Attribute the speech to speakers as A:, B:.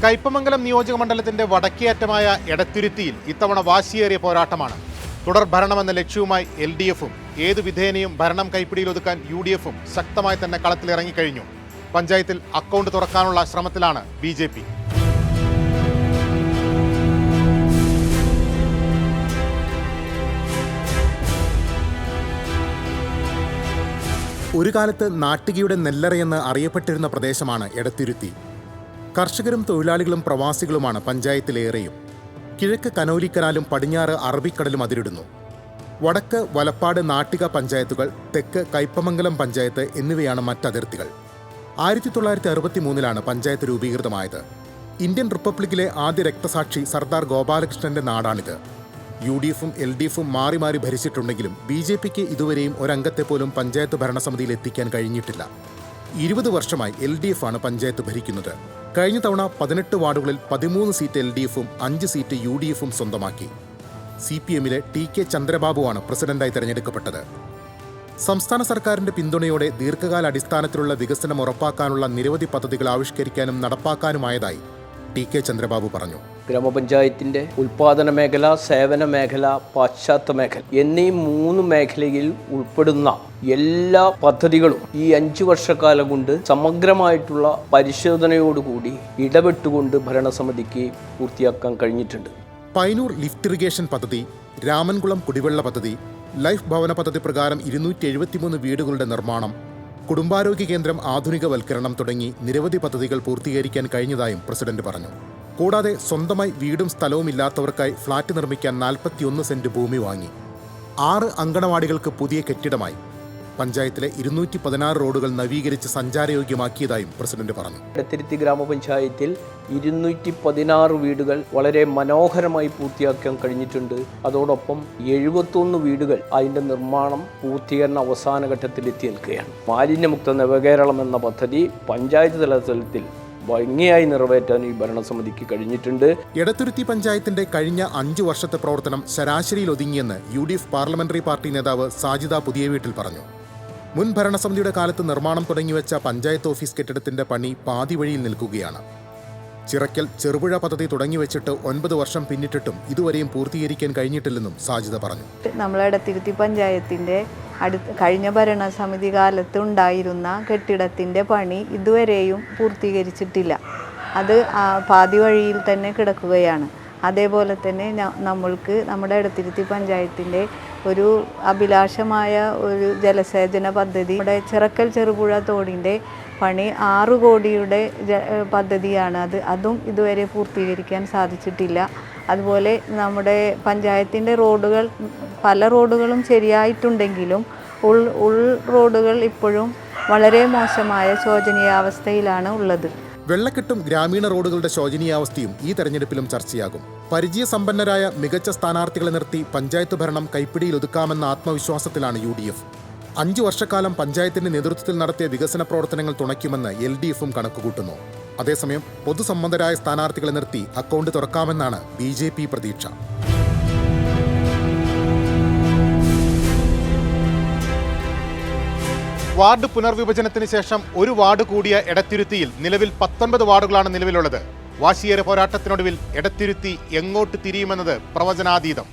A: കയ്പമംഗലം നിയോജക മണ്ഡലത്തിന്റെ വടക്കേയറ്റമായ എടത്തുരുത്തിയിൽ ഇത്തവണ വാശിയേറിയ പോരാട്ടമാണ്. തുടർ ഭരണമെന്ന ലക്ഷ്യവുമായി LDFും ഏതു വിധേനയും ഭരണം കൈപ്പിടിയിലൊതുക്കാൻ UDFും ശക്തമായി തന്നെ കളത്തിലിറങ്ങിക്കഴിഞ്ഞു. പഞ്ചായത്തിൽ അക്കൗണ്ട് തുറക്കാനുള്ള ശ്രമത്തിലാണ് BJP. ഒരു കാലത്ത് നാട്ടികയുടെ നെല്ലറയെന്ന് അറിയപ്പെട്ടിരുന്ന പ്രദേശമാണ് എടത്തുരുത്തി. കർഷകരും തൊഴിലാളികളും പ്രവാസികളുമാണ് പഞ്ചായത്തിലേറെയും. കിഴക്ക് കനോലിക്കനാലും പടിഞ്ഞാറ് അറബിക്കടലും അതിരിടുന്നു. വടക്ക് വലപ്പാട് നാട്ടിക പഞ്ചായത്തുകൾ, തെക്ക് കയ്പമംഗലം പഞ്ചായത്ത് എന്നിവയാണ് മറ്റതിർത്തികൾ. 1963 പഞ്ചായത്ത് രൂപീകൃതമായത്. ഇന്ത്യൻ റിപ്പബ്ലിക്കിലെ ആദ്യ രക്തസാക്ഷി സർദാർ ഗോപാലകൃഷ്ണന്റെ നാടാണിത്. UDFും LDFും മാറി മാറി ഭരിച്ചിട്ടുണ്ടെങ്കിലും BJPക്ക് ഇതുവരെയും ഒരംഗത്തെ പോലും പഞ്ചായത്ത് ഭരണസമിതിയിൽ എത്തിക്കാൻ കഴിഞ്ഞിട്ടില്ല. 20 വർഷമായി LDF ആണ് പഞ്ചായത്ത് ഭരിക്കുന്നത്. കഴിഞ്ഞ തവണ 18 വാർഡുകളിൽ 13 സീറ്റ് LDFും 5 സീറ്റ് UDFും സ്വന്തമാക്കി. CPMലെ TK ചന്ദ്രബാബുവാണ് പ്രസിഡന്റായി തെരഞ്ഞെടുക്കപ്പെട്ടത്. സംസ്ഥാന സർക്കാരിന്റെ പിന്തുണയോടെ ദീർഘകാല അടിസ്ഥാനത്തിലുള്ള വികസനം ഉറപ്പാക്കാനുള്ള നിരവധി പദ്ധതികൾ ആവിഷ്കരിക്കാനും നടപ്പാക്കാനുമായതായി TK ചന്ദ്രബാബു പറഞ്ഞു.
B: ഗ്രാമപഞ്ചായത്തിൻ്റെ ഉൽപാദന മേഖല, സേവന മേഖല, പാശ്ചാത്യ മേഖല എന്നീ 3 മേഖലയിൽ ഉൾപ്പെടുന്ന എല്ലാ പദ്ധതികളും ഈ 5 വർഷക്കാലം കൊണ്ട് സമഗ്രമായിട്ടുള്ള പരിശോധനയോടുകൂടി ഇടപെട്ടുകൊണ്ട് ഭരണസമിതിക്ക് പൂർത്തിയാക്കാൻ കഴിഞ്ഞിട്ടുണ്ട്.
A: പൈനൂർ ലിഫ്റ്റ് ഇറിഗേഷൻ പദ്ധതി, രാമൻകുളം കുടിവെള്ള പദ്ധതി, ലൈഫ് ഭവന പദ്ധതി പ്രകാരം 273 വീടുകളുടെ നിർമ്മാണം, കുടുംബാരോഗ്യ കേന്ദ്രം ആധുനികവൽക്കരണം തുടങ്ങി നിരവധി പദ്ധതികൾ പൂർത്തീകരിക്കാൻ കഴിഞ്ഞതായും പ്രസിഡന്റ് പറഞ്ഞു. കൂടാതെ സ്വന്തമായി വീടും സ്ഥലവും ഇല്ലാത്തവർക്കായി ഫ്ളാറ്റ് നിർമ്മിക്കാൻ 41 സെന്റ് ഭൂമി വാങ്ങി. 6 അങ്കണവാടികൾക്ക് പുതിയ കെട്ടിടമായി. പഞ്ചായത്തിലെ 216 റോഡുകൾ നവീകരിച്ച് സഞ്ചാരയോഗ്യമാക്കിയതായും പ്രസിഡന്റ് പറഞ്ഞു.
B: എടത്തുരുത്തി ഗ്രാമപഞ്ചായത്തിൽ 216 വീടുകൾ വളരെ മനോഹരമായി പൂർത്തിയാക്കാൻ കഴിഞ്ഞിട്ടുണ്ട്. അതോടൊപ്പം 71 വീടുകൾ അതിൻ്റെ നിർമ്മാണം പൂർത്തീകരണ അവസാന ഘട്ടത്തിലെത്തി നിൽക്കുകയാണ്. മാലിന്യമുക്ത നവകേരളം എന്ന പദ്ധതി പഞ്ചായത്ത് തലത്തിൽ ഭംഗിയായി നിറവേറ്റാൻ ഈ ഭരണസമിതിക്ക് കഴിഞ്ഞിട്ടുണ്ട്.
A: എടത്തുരുത്തി പഞ്ചായത്തിന്റെ കഴിഞ്ഞ 5 വർഷത്തെ പ്രവർത്തനം ശരാശരിയിൽ ഒതുങ്ങിയെന്ന് UDF പാർലമെന്ററി പാർട്ടി നേതാവ് സാജിദ പുതിയവീട്ടിൽ പറഞ്ഞു. മുൻ ഭരണസമിതിയുടെ കാലത്ത് നിർമ്മാണം തുടങ്ങിവെച്ച പഞ്ചായത്ത് ഓഫീസ് കെട്ടിടത്തിന്റെ പണി പാതി വഴിയിൽ നിൽക്കുകയാണ്. ചിറക്കൽ ചെറുപുഴ പദ്ധതി തുടങ്ങിവെച്ചിട്ട് 9 വർഷം പിന്നിട്ടിട്ടും ഇതുവരെയും പൂർത്തീകരിക്കാൻ കഴിഞ്ഞിട്ടില്ലെന്നും സാജിദ പറഞ്ഞു.
C: നമ്മളെ എടത്തുരുത്തി പഞ്ചായത്തിന്റെ കഴിഞ്ഞ ഭരണസമിതി കാലത്ത് ഉണ്ടായിരുന്ന കെട്ടിടത്തിന്റെ പണി ഇതുവരെയും പൂർത്തീകരിച്ചിട്ടില്ല. അത് പാതി വഴിയിൽ തന്നെ കിടക്കുകയാണ്. അതേപോലെ തന്നെ നമ്മൾക്ക് നമ്മുടെ എടത്തുരുത്തി പഞ്ചായത്തിൻ്റെ ഒരു അഭിലാഷമായ ഒരു ജലസേചന പദ്ധതി, നമ്മുടെ ചിറക്കൽ ചെറുപുഴ തോടിൻ്റെ പണി 6 കോടിയുടെ പദ്ധതിയാണ്. അതും ഇതുവരെ പൂർത്തീകരിക്കാൻ സാധിച്ചിട്ടില്ല. അതുപോലെ നമ്മുടെ പഞ്ചായത്തിൻ്റെ റോഡുകൾ, പല റോഡുകളും ശരിയായിട്ടുണ്ടെങ്കിലും ഉൾ റോഡുകൾ ഇപ്പോഴും വളരെ മോശമായ ശോചനീയാവസ്ഥയിലാണ് ഉള്ളത്.
A: വെള്ളക്കെട്ടും ഗ്രാമീണ റോഡുകളുടെ ശോചനീയാവസ്ഥയും ഈ തെരഞ്ഞെടുപ്പിലും ചർച്ചയാകും. പരിചയസമ്പന്നരായ മികച്ച സ്ഥാനാർത്ഥികളെ നിർത്തി പഞ്ചായത്ത് ഭരണം കൈപ്പിടിയിലൊതുക്കാമെന്ന ആത്മവിശ്വാസത്തിലാണ് UDF. 5 വർഷക്കാലം പഞ്ചായത്തിന്റെ നേതൃത്വത്തിൽ നടത്തിയ വികസന പ്രവർത്തനങ്ങൾ തുണയ്ക്കുമെന്ന് LDFും കണക്കുകൂട്ടുന്നു. അതേസമയം പൊതുസമ്മതരായ സ്ഥാനാർത്ഥികളെ നിർത്തി അക്കൗണ്ട് തുറക്കാമെന്നാണ് BJP പ്രതീക്ഷ. വാർഡ് പുനർവിഭജനത്തിന് ശേഷം ഒരു വാർഡ് കൂടിയ എടത്തുരുത്തിയിൽ നിലവിൽ 19 വാർഡുകളാണ് നിലവിലുള്ളത്. വാശിയേറെ പോരാട്ടത്തിനൊടുവിൽ എടത്തുരുത്തി എങ്ങോട്ട് തിരിയുമെന്നത് പ്രവചനാതീതം.